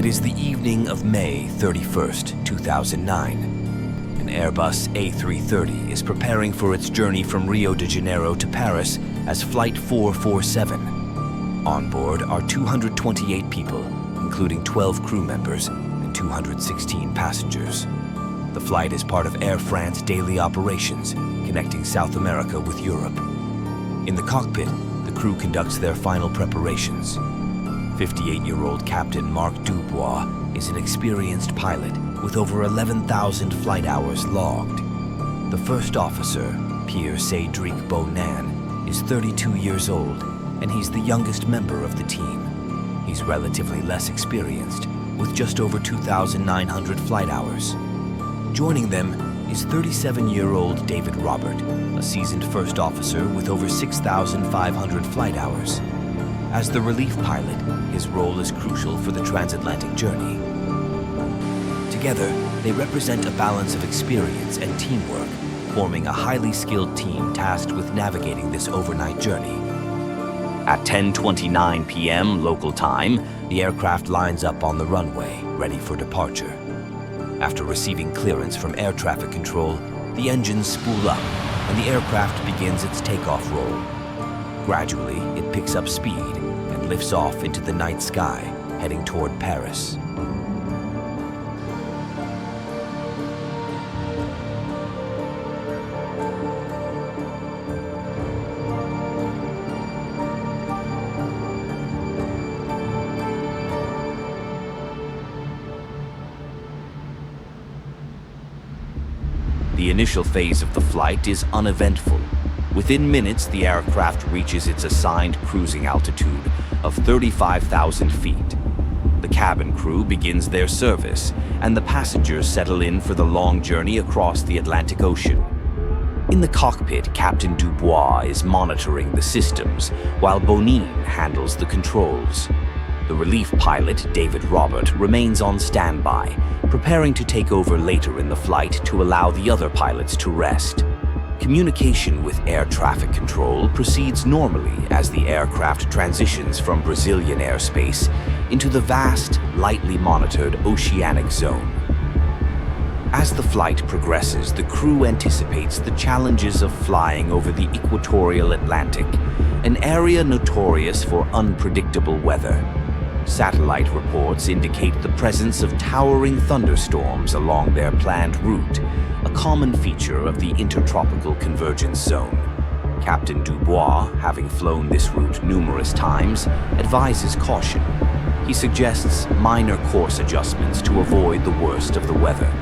It is the evening of May 31st, 2009. An Airbus A330 is preparing for its journey from Rio de Janeiro to Paris as Flight 447. On board are 228 people, including 12 crew members and 216 passengers. The flight is part of Air France's daily operations, connecting South America with Europe. In the cockpit, the crew conducts their final preparations. 58-year-old Captain Marc Dubois is an experienced pilot with over 11,000 flight hours logged. The first officer, Pierre-Cédric Bonan, is 32 years old, and he's the youngest member of the team. He's relatively less experienced, with just over 2,900 flight hours. Joining them is 37-year-old David Robert, a seasoned first officer with over 6,500 flight hours. As the relief pilot, his role is crucial for the transatlantic journey. Together, they represent a balance of experience and teamwork, forming a highly skilled team tasked with navigating this overnight journey. At 10:29 p.m. local time, the aircraft lines up on the runway, ready for departure. After receiving clearance from air traffic control, the engines spool up and the aircraft begins its takeoff roll. Gradually, it picks up speed and lifts off into the night sky, heading toward Paris. The initial phase of the flight is uneventful. Within minutes, the aircraft reaches its assigned cruising altitude of 35,000 feet. The cabin crew begins their service, and the passengers settle in for the long journey across the Atlantic Ocean. In the cockpit, Captain Dubois is monitoring the systems, while Bonin handles the controls. The relief pilot, David Robert, remains on standby, preparing to take over later in the flight to allow the other pilots to rest. Communication with air traffic control proceeds normally as the aircraft transitions from Brazilian airspace into the vast, lightly monitored oceanic zone. As the flight progresses, the crew anticipates the challenges of flying over the equatorial Atlantic, an area notorious for unpredictable weather. Satellite reports indicate the presence of towering thunderstorms along their planned route, a common feature of the intertropical convergence zone. Captain Dubois, having flown this route numerous times, advises caution. He suggests minor course adjustments to avoid the worst of the weather.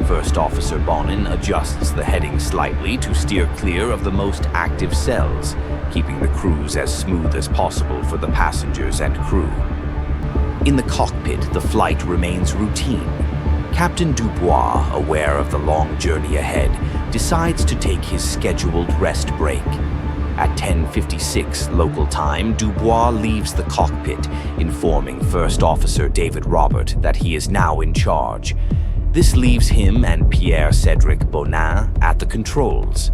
First Officer Bonin adjusts the heading slightly to steer clear of the most active cells, keeping the cruise as smooth as possible for the passengers and crew. In the cockpit, the flight remains routine. Captain Dubois, aware of the long journey ahead, decides to take his scheduled rest break. At 10:56 local time, Dubois leaves the cockpit, informing First Officer David Robert that he is now in charge. This leaves him and Pierre-Cédric Bonan at the controls.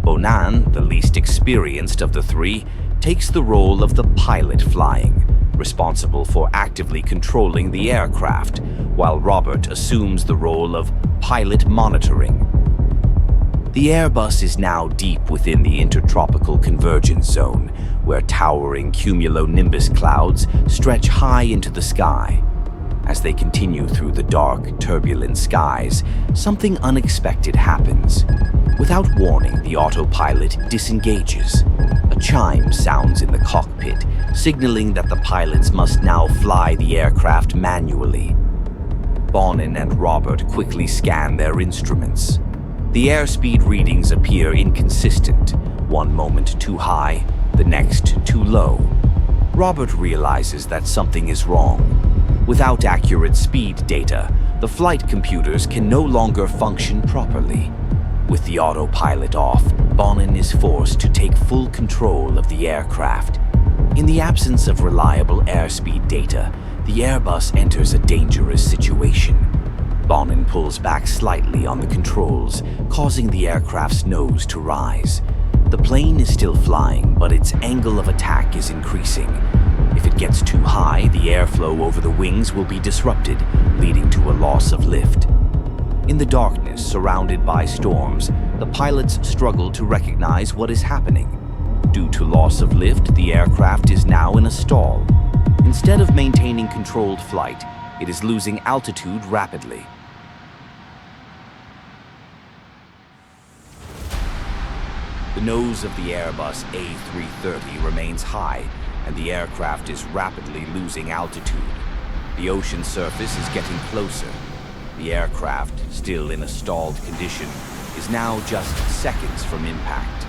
Bonan, the least experienced of the three, takes the role of the pilot flying, responsible for actively controlling the aircraft, while Robert assumes the role of pilot monitoring. The Airbus is now deep within the intertropical convergence zone, where towering cumulonimbus clouds stretch high into the sky. As they continue through the dark, turbulent skies, something unexpected happens. Without warning, the autopilot disengages. A chime sounds in the cockpit, signaling that the pilots must now fly the aircraft manually. Bonin and Robert quickly scan their instruments. The airspeed readings appear inconsistent, one moment too high, the next too low. Robert realizes that something is wrong. Without accurate speed data, the flight computers can no longer function properly. With the autopilot off, Bonin is forced to take full control of the aircraft. In the absence of reliable airspeed data, the Airbus enters a dangerous situation. Bonin pulls back slightly on the controls, causing the aircraft's nose to rise. The plane is still flying, but its angle of attack is increasing. If it gets too high, the airflow over the wings will be disrupted, leading to a loss of lift. In the darkness, surrounded by storms, the pilots struggle to recognize what is happening. Due to loss of lift, the aircraft is now in a stall. Instead of maintaining controlled flight, it is losing altitude rapidly. The nose of the Airbus A330 remains high, and the aircraft is rapidly losing altitude. The ocean surface is getting closer. The aircraft, still in a stalled condition, is now just seconds from impact.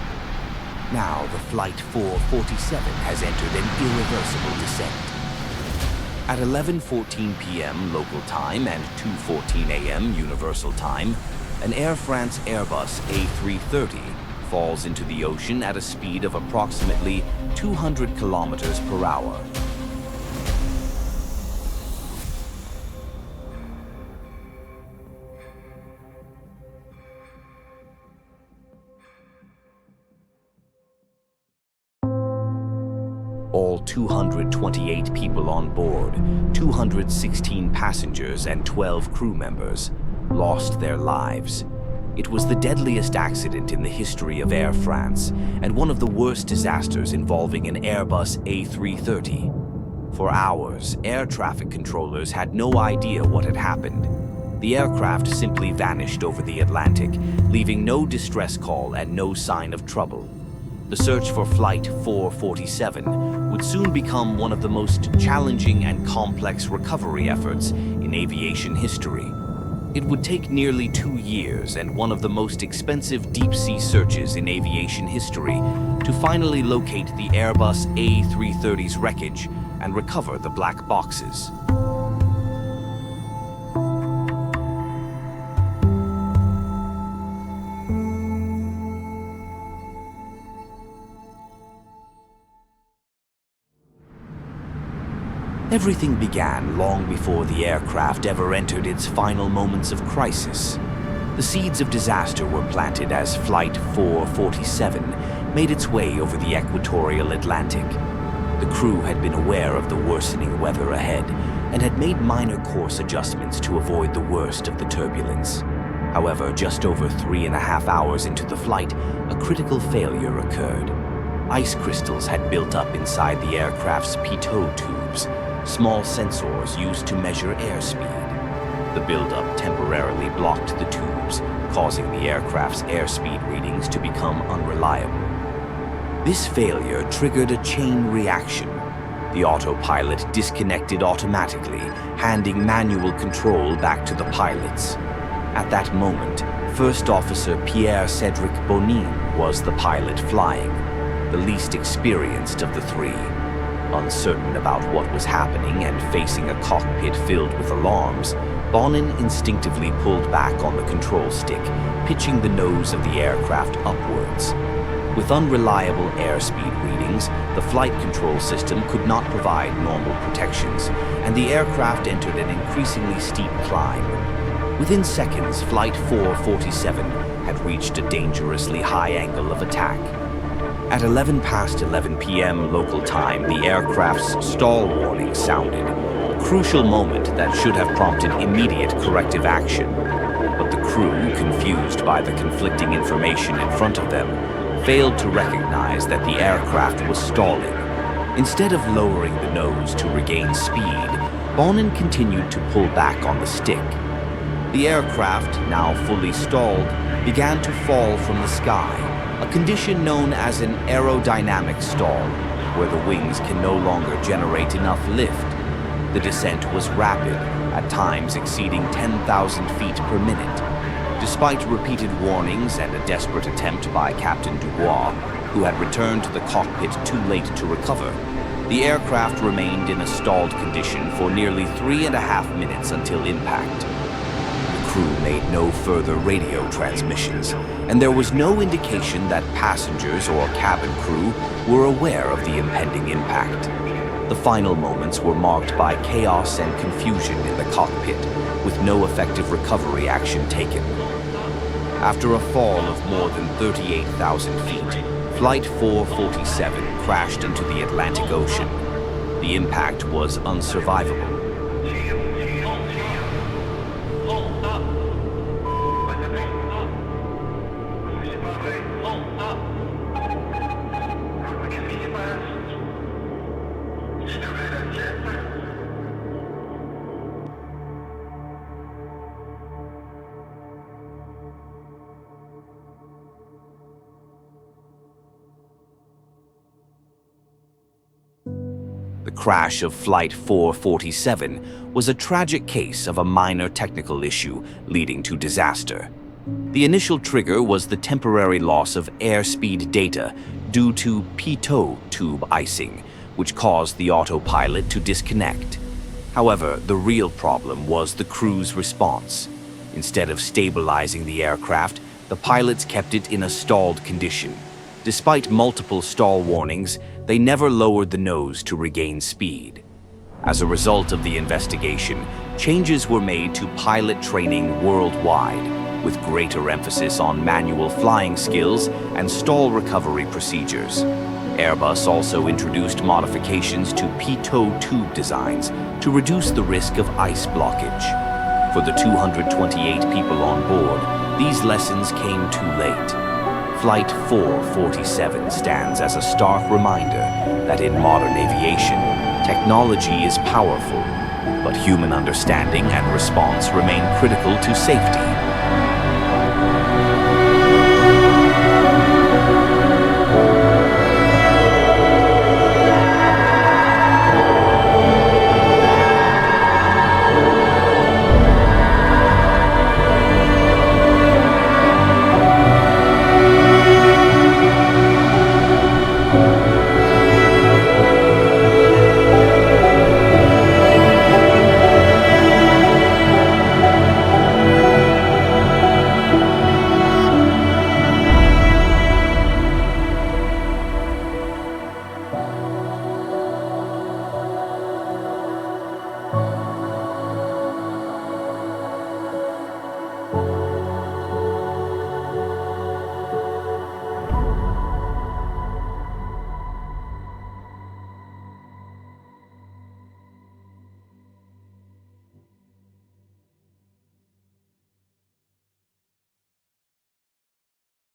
Now the Flight 447 has entered an irreversible descent. At 11:14 p.m. local time and 2:14 a.m. Universal Time, an Air France Airbus A330 falls into the ocean at a speed of approximately 200 kilometers per hour. All 228 people on board, 216 passengers and 12 crew members, lost their lives. It was the deadliest accident in the history of Air France and one of the worst disasters involving an Airbus A330. For hours, air traffic controllers had no idea what had happened. The aircraft simply vanished over the Atlantic, leaving no distress call and no sign of trouble. The search for Flight 447 would soon become one of the most challenging and complex recovery efforts in aviation history. It would take nearly 2 years and one of the most expensive deep-sea searches in aviation history to finally locate the Airbus A330's wreckage and recover the black boxes. Everything began long before the aircraft ever entered its final moments of crisis. The seeds of disaster were planted as Flight 447 made its way over the equatorial Atlantic. The crew had been aware of the worsening weather ahead and had made minor course adjustments to avoid the worst of the turbulence. However, just over 3.5 hours into the flight, a critical failure occurred. Ice crystals had built up inside the aircraft's pitot tubes, small sensors used to measure airspeed. The buildup temporarily blocked the tubes, causing the aircraft's airspeed readings to become unreliable. This failure triggered a chain reaction. The autopilot disconnected automatically, handing manual control back to the pilots. At that moment, First Officer Pierre-Cedric Bonin was the pilot flying, the least experienced of the three. Uncertain about what was happening and facing a cockpit filled with alarms, Bonin instinctively pulled back on the control stick, pitching the nose of the aircraft upwards. With unreliable airspeed readings, the flight control system could not provide normal protections, and the aircraft entered an increasingly steep climb. Within seconds, Flight 447 had reached a dangerously high angle of attack. At 11 p.m. local time, the aircraft's stall warning sounded, a crucial moment that should have prompted immediate corrective action. But the crew, confused by the conflicting information in front of them, failed to recognize that the aircraft was stalling. Instead of lowering the nose to regain speed, Bonin continued to pull back on the stick. The aircraft, now fully stalled, began to fall from the sky, a condition known as an aerodynamic stall, where the wings can no longer generate enough lift. The descent was rapid, at times exceeding 10,000 feet per minute. Despite repeated warnings and a desperate attempt by Captain Dubois, who had returned to the cockpit too late to recover, the aircraft remained in a stalled condition for nearly 3.5 minutes until impact. The crew made no further radio transmissions, and there was no indication that passengers or cabin crew were aware of the impending impact. The final moments were marked by chaos and confusion in the cockpit, with no effective recovery action taken. After a fall of more than 38,000 feet, Flight 447 crashed into the Atlantic Ocean. The impact was unsurvivable. The crash of Flight 447 was a tragic case of a minor technical issue leading to disaster. The initial trigger was the temporary loss of airspeed data due to pitot tube icing, which caused the autopilot to disconnect. However, the real problem was the crew's response. Instead of stabilizing the aircraft, the pilots kept it in a stalled condition. Despite multiple stall warnings, they never lowered the nose to regain speed. As a result of the investigation, changes were made to pilot training worldwide, with greater emphasis on manual flying skills and stall recovery procedures. Airbus also introduced modifications to pitot tube designs to reduce the risk of ice blockage. For the 228 people on board, these lessons came too late. Flight 447 stands as a stark reminder that in modern aviation, technology is powerful, but human understanding and response remain critical to safety